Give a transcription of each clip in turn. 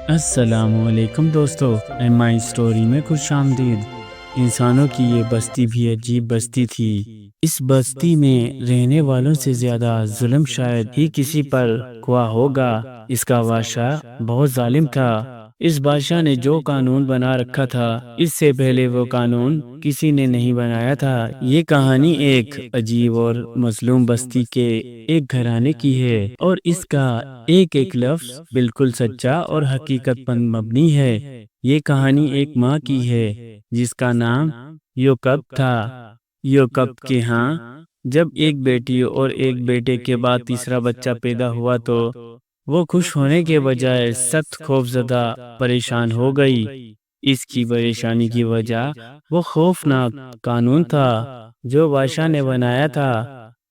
السلام علیکم دوستو، ایم آئی اسٹوری میں خوش آمدید۔ انسانوں کی یہ بستی بھی عجیب بستی تھی۔ اس بستی میں رہنے والوں سے زیادہ ظلم شاید ہی کسی پر ہوا ہوگا۔ اس کا بادشاہ بہت ظالم تھا۔ اس بادشاہ نے جو قانون بنا رکھا تھا، اس سے پہلے وہ قانون کسی نے نہیں بنایا تھا۔ یہ کہانی ایک عجیب اور مظلوم بستی کے ایک گھرانے کی ہے، اور اس کا ایک ایک لفظ بالکل سچا اور حقیقت پر مبنی ہے۔ یہ کہانی ایک ماں کی ہے جس کا نام یوکب تھا۔ یوکب کے ہاں جب ایک بیٹی اور ایک بیٹے کے بعد تیسرا بچہ پیدا ہوا تو وہ خوش ہونے کے بجائے سخت خوفزدہ پریشان ہو گئی۔ اس کی پریشانی کی وجہ وہ خوفناک قانون تھا جو بادشاہ نے بنایا تھا۔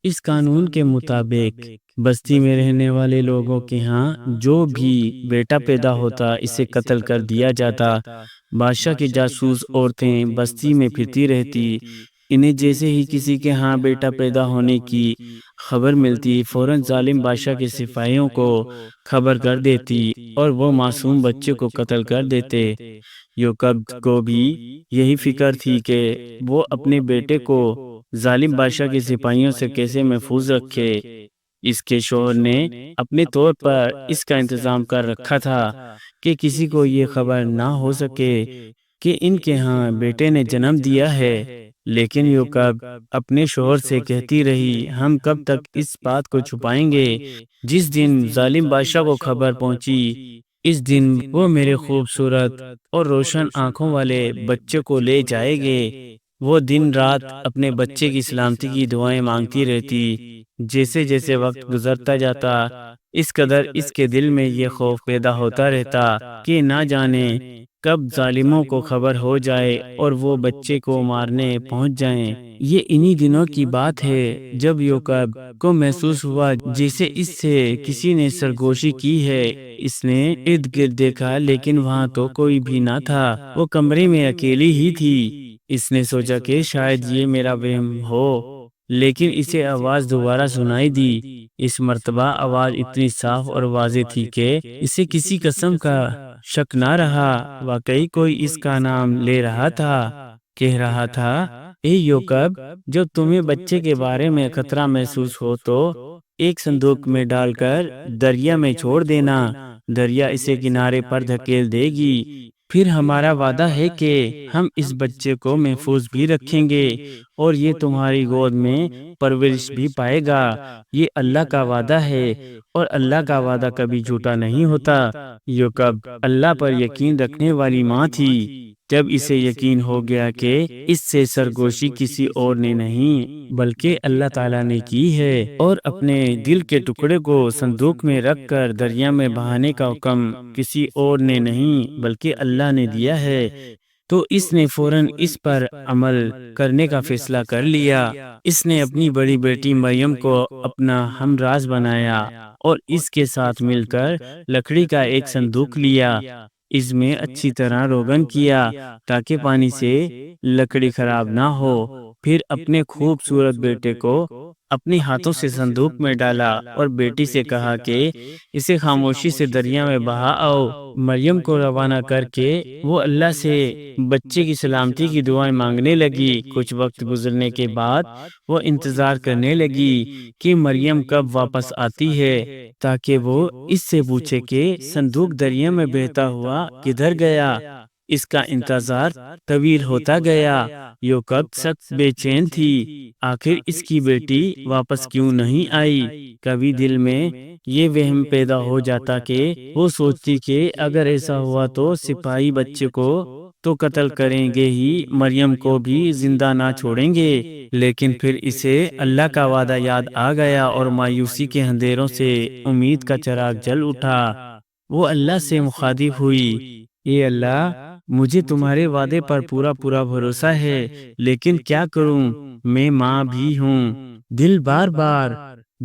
اس قانون کے مطابق بستی میں رہنے والے لوگوں کے ہاں جو بھی بیٹا پیدا ہوتا اسے قتل کر دیا جاتا۔ بادشاہ کی جاسوس عورتیں بستی میں پھرتی رہتی، انہیں جیسے ہی کسی کے ہاں بیٹا پیدا ہونے کی خبر ملتی فوراً ظالم بادشاہ کے سپاہیوں کو خبر کر دیتی اور وہ معصوم بچے کو قتل کر دیتے۔ یوکب کو بھی یہی فکر تھی کہ وہ اپنے بیٹے کو ظالم بادشاہ کے سپاہیوں سے کیسے محفوظ رکھے۔ اس کے شوہر نے اپنے طور پر اس کا انتظام کر رکھا تھا کہ کسی کو یہ خبر نہ ہو سکے کہ ان کے ہاں بیٹے نے جنم دیا ہے۔ لیکن یوکب اپنے شوہر سے کہتی رہی، ہم کب تک اس بات کو چھپائیں گے؟ جس دن ظالم بادشاہ کو خبر پہنچی، اس دن وہ میرے خوبصورت اور روشن آنکھوں والے بچے کو لے جائے گے۔ وہ دن رات اپنے بچے کی سلامتی کی دعائیں مانگتی رہتی۔ جیسے جیسے وقت گزرتا جاتا اس قدر اس کے دل میں یہ خوف پیدا ہوتا رہتا کہ نہ جانے کب ظالموں کو خبر ہو جائے اور وہ بچے کو مارنے پہنچ جائیں۔ یہ انہی دنوں کی بات ہے جب یوکب کو محسوس ہوا جیسے اس سے کسی نے سرگوشی کی ہے۔ اس نے ارد گرد دیکھا لیکن وہاں تو کوئی بھی نہ تھا۔ وہ کمرے میں اکیلی ہی تھی۔ اس نے سوچا کہ شاید یہ میرا وہم ہو، لیکن اسے آواز دوبارہ سنائی دی۔ اس مرتبہ آواز اتنی صاف اور واضح تھی کہ اسے کسی قسم کا شک نہ رہا۔ واقعی کوئی اس کا نام لے رہا تھا، کہہ رہا تھا، اے یوکب، جب تمہیں بچے کے بارے میں خطرہ محسوس ہو تو ایک صندوق میں ڈال کر دریا میں چھوڑ دینا۔ دریا اسے کنارے پر دھکیل دے گی۔ پھر ہمارا وعدہ ہے کہ ہم اس بچے کو محفوظ بھی رکھیں گے اور یہ تمہاری گود میں پرورش بھی پائے گا۔ یہ اللہ کا وعدہ ہے اور اللہ کا وعدہ کبھی جھوٹا نہیں ہوتا۔ یوکب اللہ پر یقین رکھنے والی ماں تھی۔ جب اسے یقین ہو گیا کہ اس سے سرگوشی کسی اور نے نہیں بلکہ اللہ تعالیٰ نے کی ہے اور اپنے دل کے ٹکڑے کو صندوق میں رکھ کر دریا میں بہانے کا حکم کسی اور نے نہیں بلکہ اللہ نے دیا ہے، تو اس نے فوراً اس پر عمل کرنے کا فیصلہ کر لیا۔ اس نے اپنی بڑی بیٹی مریم کو اپنا ہمراز بنایا اور اس کے ساتھ مل کر لکڑی کا ایک صندوق لیا۔ اس میں اچھی طرح روغن کیا تاکہ پانی سے لکڑی خراب نہ ہو۔ پھر اپنے خوبصورت بیٹے کو اپنے ہاتھوں سے صندوق میں ڈالا اور بیٹی سے کہا کہ اسے خاموشی سے دریا میں بہا آؤ۔ مریم کو روانہ کر کے وہ اللہ سے بچے کی سلامتی کی دعائیں مانگنے لگی۔ کچھ وقت گزرنے کے بعد وہ انتظار کرنے لگی کہ مریم کب واپس آتی ہے تاکہ وہ اس سے پوچھے کہ صندوق دریا میں بہتا ہوا کدھر گیا۔ اس کا انتظار طویل ہوتا گیا۔ یوکب سخت بے چین تھی، آخر اس کی بیٹی واپس کیوں نہیں آئی؟ کبھی دل میں یہ وہم پیدا ہو جاتا کہ وہ سوچتی کہ اگر ایسا ہوا تو سپاہی بچے کو تو قتل کریں گے ہی، مریم کو بھی زندہ نہ چھوڑیں گے۔ لیکن پھر اسے اللہ کا وعدہ یاد آ گیا اور مایوسی کے اندھیروں سے امید کا چراغ جل اٹھا۔ وہ اللہ سے مخاطب ہوئی، اے اللہ، مجھے تمہارے وعدے پر پورا پورا بھروسہ ہے، لیکن کیا کروں؟ میں ماں بھی ہوں۔ دل بار بار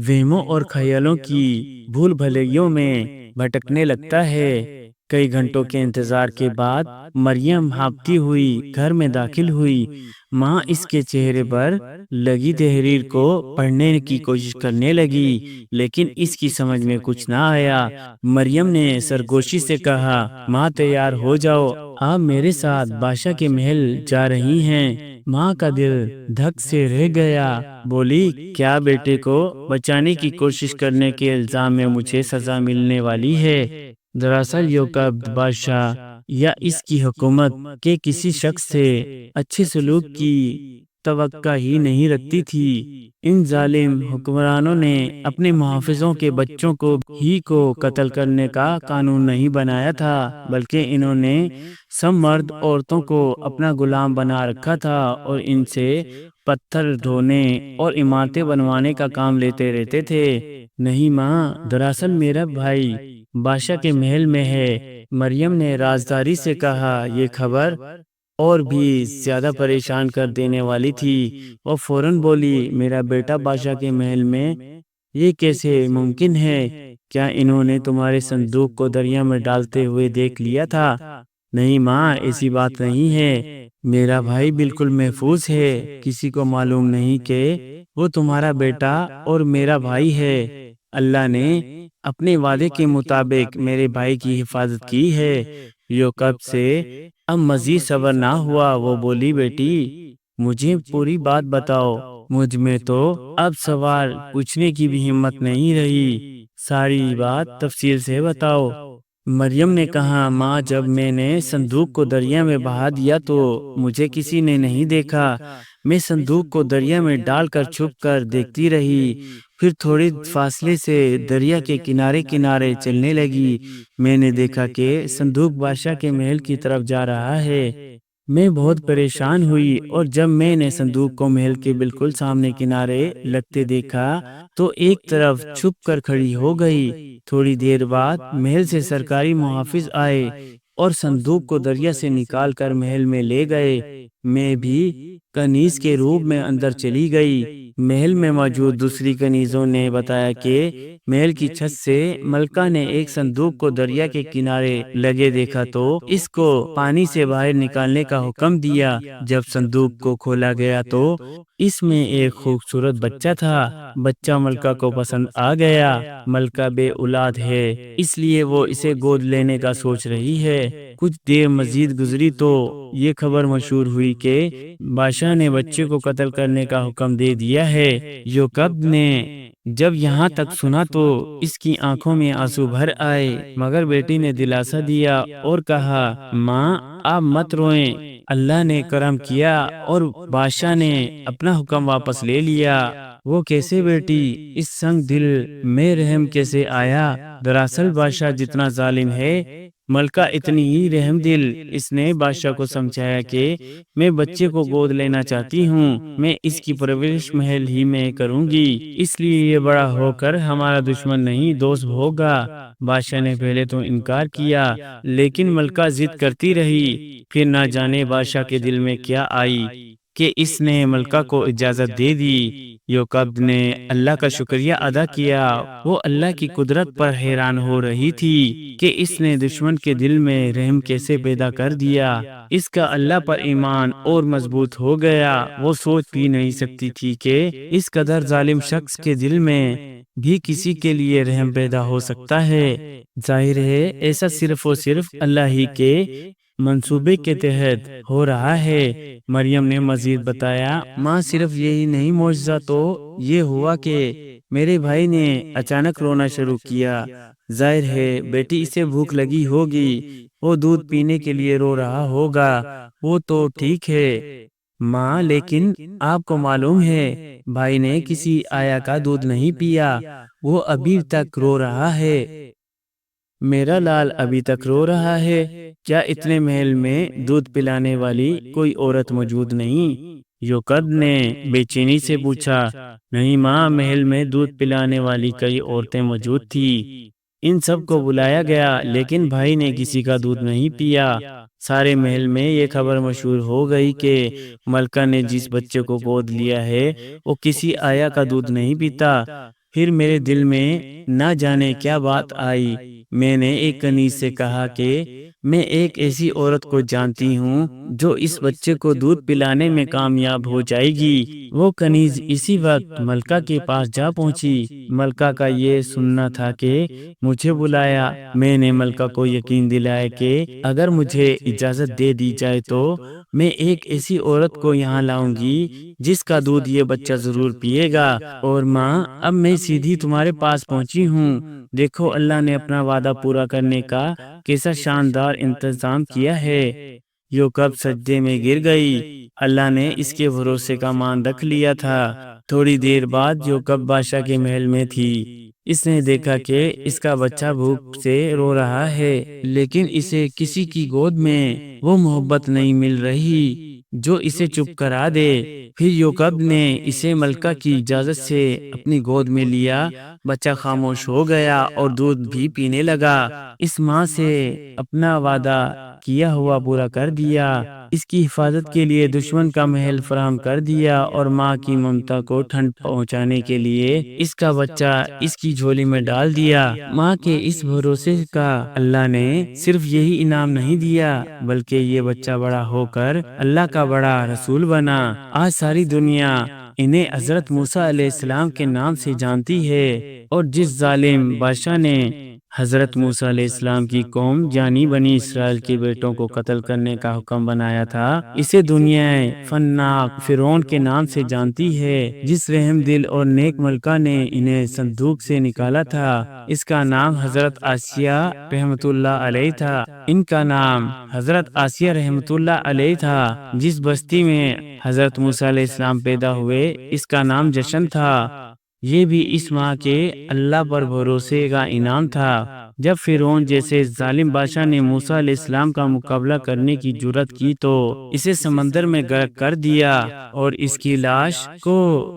وہموں اور خیالوں کی بھول بھلیوں میں بھٹکنے لگتا ہے۔ کئی گھنٹوں کے انتظار کے بعد مریم ہانپتی ہوئی گھر میں داخل ہوئی۔ ماں اس کے چہرے پر لگی تحریر کو پڑھنے کی کوشش کرنے لگی، لیکن اس کی سمجھ میں کچھ نہ آیا۔ مریم نے سرگوشی سے کہا، ماں تیار ہو جاؤ، آپ میرے ساتھ بادشاہ کے محل جا رہی ہیں۔ ماں کا دل دھک سے رہ گیا، بولی، کیا بیٹے کو بچانے کی کوشش کرنے کے الزام میں مجھے سزا ملنے والی ہے؟ دراصل یوکبد بادشاہ یا اس کی حکومت کے کسی شخص سے اچھے سلوک کی توقع ہی نہیں رکھتی تھی۔ ان ظالم حکمرانوں نے اپنے محافظوں کے بچوں کو قتل کرنے کا قانون نہیں بنایا تھا، بلکہ انہوں نے سب مرد عورتوں کو اپنا غلام بنا رکھا تھا اور ان سے پتھر ڈھونے اور عمارتیں بنوانے کا کام لیتے رہتے تھے۔ نہیں ماں، دراصل میرا بھائی بادشاہ کے محل میں ہے، مریم نے رازداری سے کہا۔ یہ خبر اور بھی زیادہ پریشان کر دینے والی تھی۔ وہ فوراً بولی، میرا بیٹا بادشاہ کے محل میں؟ یہ کیسے ممکن ہے؟ کیا انہوں نے تمہارے صندوق کو دریا میں ڈالتے ہوئے دیکھ لیا تھا؟ نہیں ماں، ایسی بات نہیں ہے، میرا بھائی بالکل محفوظ ہے، کسی کو معلوم نہیں کہ وہ تمہارا بیٹا اور میرا بھائی ہے۔ اللہ نے اپنے وعدے کے مطابق میرے بھائی کی حفاظت کی ہے۔ یوکب سے اب مزید صبر نہ ہوا، وہ بولی، بیٹی مجھے پوری بات بتاؤ، مجھ میں تو اب سوال پوچھنے کی بھی ہمت نہیں رہی، ساری بات تفصیل سے بتاؤ۔ مریم نے کہا، ماں، جب میں نے صندوق کو دریا میں بہا دیا تو مجھے کسی نے نہیں دیکھا، میں صندوق کو دریا میں ڈال کر چھپ کر دیکھتی رہی، پھر تھوڑی فاصلے سے دریا کے کنارے کنارے چلنے لگی، میں نے دیکھا کہ صندوق بادشاہ کے محل کی طرف جا رہا ہے، میں بہت پریشان ہوئی، اور جب میں نے صندوق کو محل کے بالکل سامنے کنارے لگتے دیکھا تو ایک طرف چھپ کر کھڑی ہو گئی۔ تھوڑی دیر بعد محل سے سرکاری محافظ آئے اور صندوق کو دریا سے نکال کر محل میں لے گئے۔ میں بھی کنیز کے روپ میں اندر چلی گئی۔ محل میں موجود دوسری کنیزوں نے بتایا کہ محل کی چھت سے ملکہ نے ایک صندوق کو دریا کے کنارے لگے دیکھا تو اس کو پانی سے باہر نکالنے کا حکم دیا۔ جب صندوق کو کھولا گیا تو اس میں ایک خوبصورت بچہ تھا۔ بچہ ملکہ کو پسند آ گیا۔ ملکہ بے اولاد ہے، اس لیے وہ اسے گود لینے کا سوچ رہی ہے۔ کچھ دیر مزید گزری تو یہ خبر مشہور ہوئی کہ بادشاہ نے بچے کو قتل کرنے کا حکم دے دیا ہے۔ یوکبد نے جب یہاں تک سنا تو اس کی آنکھوں میں آنسو بھر آئے، مگر بیٹی نے دلاسا دیا اور کہا، ماں آپ مت روئیں، اللہ نے کرم کیا اور بادشاہ نے اپنا حکم واپس لے لیا۔ وہ کیسے بیٹی؟ اس سنگ دل میں رحم کیسے آیا؟ دراصل بادشاہ جتنا ظالم ہے، ملکہ اتنی ہی رحم دل۔ اس نے بادشاہ کو سمجھایا کہ میں بچے کو گود لینا چاہتی ہوں، میں اس کی پرورش محل ہی میں کروں گی، اس لیے یہ بڑا ہو کر ہمارا دشمن نہیں دوست ہوگا۔ بادشاہ نے پہلے تو انکار کیا، لیکن ملکہ ضد کرتی رہی۔ پھر نہ جانے بادشاہ کے دل میں کیا آئی کہ اس نے ملکہ کو اجازت دے دی۔ یوکبد نے اللہ کا شکریہ ادا کیا۔ وہ اللہ کی قدرت پر حیران ہو رہی تھی کہ اس نے دشمن کے دل میں رحم کیسے پیدا کر دیا۔ اس کا اللہ پر ایمان اور مضبوط ہو گیا۔ وہ سوچ بھی نہیں سکتی تھی کہ اس قدر ظالم شخص کے دل میں بھی کسی کے لیے رحم پیدا ہو سکتا ہے۔ ظاہر ہے ایسا صرف اور صرف اللہ ہی کے منصوبے کے تحت ہو رہا ہے۔ مریم نے مزید بتایا، ماں صرف یہی نہیں، معجزہ تو یہ ہوا کہ میرے بھائی نے اچانک رونا شروع کیا۔ ظاہر ہے بیٹی اسے بھوک لگی ہوگی، وہ دودھ پینے کے لیے رو رہا ہوگا۔ وہ تو ٹھیک ہے ماں، لیکن آپ کو معلوم ہے بھائی نے کسی آیا کا دودھ نہیں پیا، وہ ابھی تک رو رہا ہے۔ میرا لال ابھی تک رو رہا ہے۔ کیا اتنے محل میں دودھ پلانے والی کوئی عورت موجود نہیں؟ یوکبد نے بے چینی سے پوچھا۔ نہیں ماں، محل میں دودھ پلانے والی کئی عورتیں موجود تھی، ان سب کو بلایا گیا، لیکن بھائی نے کسی کا دودھ نہیں پیا۔ سارے محل میں یہ خبر مشہور ہو گئی کہ ملکہ نے جس بچے کو گود لیا ہے وہ کسی آیا کا دودھ نہیں پیتا۔ پھر میرے دل میں نہ جانے کیا بات آئی، میں نے ایک کنیز سے کہا کہ میں ایک ایسی عورت کو جانتی ہوں جو اس بچے کو دودھ پلانے میں کامیاب ہو جائے گی۔ وہ کنیز اسی وقت ملکہ کے پاس جا پہنچی۔ ملکہ کا یہ سننا تھا کہ مجھے بلایا۔ میں نے ملکہ کو یقین دلایا کہ اگر مجھے اجازت دے دی جائے تو میں ایک ایسی عورت کو یہاں لاؤں گی جس کا دودھ یہ بچہ ضرور پیے گا۔ اور ماں، اب میں سیدھی تمہارے پاس پہنچی ہوں۔ دیکھو اللہ نے اپنا وعدہ پورا کرنے کا کیسا شاندار انتظام کیا ہے۔ یوکب سجدے میں گر گئی۔ اللہ نے اس کے بھروسے کا مان رکھ لیا تھا۔ تھوڑی دیر بعد یوکب بادشاہ کے محل میں تھی۔ اس نے دیکھا کہ اس کا بچہ بھوک سے رو رہا ہے، لیکن اسے کسی کی گود میں وہ محبت نہیں مل رہی جو اسے چپ کرا دے۔ پھر یوکب نے اسے ملکہ کی اجازت سے اپنی گود میں لیا۔ بچہ خاموش ہو گیا اور دودھ بھی پینے لگا۔ اس ماں سے اپنا وعدہ کیا ہوا پورا کر دیا، اس کی حفاظت کے لیے دشمن کا محل فراہم کر دیا، اور ماں کی ممتا کو ٹھنڈ پہنچانے کے لیے اس کا بچہ اس کی جھولی میں ڈال دیا۔ ماں کے اس بھروسے کا اللہ نے صرف یہی انعام نہیں دیا، بلکہ یہ بچہ بڑا ہو کر اللہ کا بڑا رسول بنا۔ آج ساری دنیا انہیں حضرت موسیٰ علیہ السلام کے نام سے جانتی ہے، اور جس ظالم بادشاہ نے حضرت موسیٰ علیہ السلام کی قوم یعنی بنی اسرائیل کے بیٹوں کو قتل کرنے کا حکم بنایا تھا، اسے دنیا فناک فرعون کے نام سے جانتی ہے۔ جس رحم دل اور نیک ملکہ نے انہیں صندوق سے نکالا تھا، اس کا نام حضرت آسیہ رحمت اللہ علیہ تھا۔ ان کا نام حضرت آسیہ رحمت اللہ علیہ تھا۔ جس بستی میں حضرت موسیٰ علیہ السلام پیدا ہوئے، اس کا نام جشن تھا۔ یہ بھی اس ماں کے اللہ پر بھروسے کا انعام تھا۔ جب فرعون جیسے ظالم بادشاہ نے موسیٰ علیہ السلام کا مقابلہ کرنے کی جرات کی تو اسے سمندر میں غرق کر دیا، اور اس کی لاش کو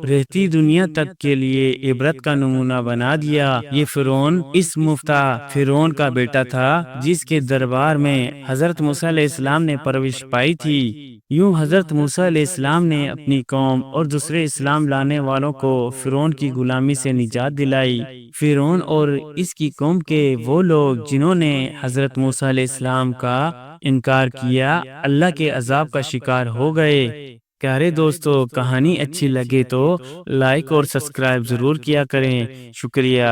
رہتی دنیا تک کے لیے عبرت کا نمونہ بنا دیا۔ یہ فرعون اس مفتع فرعون کا بیٹا تھا جس کے دربار میں حضرت موسیٰ علیہ السلام نے پرورش پائی تھی۔ یوں حضرت موسیٰ علیہ السلام نے اپنی قوم اور دوسرے اسلام لانے والوں کو فرعون کی غلامی سے نجات دلائی۔ فرعون اور اس کی قوم کے وہ لوگ جنہوں نے حضرت موسیٰ علیہ السلام کا انکار کیا، اللہ کے عذاب کا شکار ہو گئے۔ پیارے دوستو، کہانی اچھی لگے تو لائک اور سبسکرائب ضرور کیا کریں۔ شکریہ۔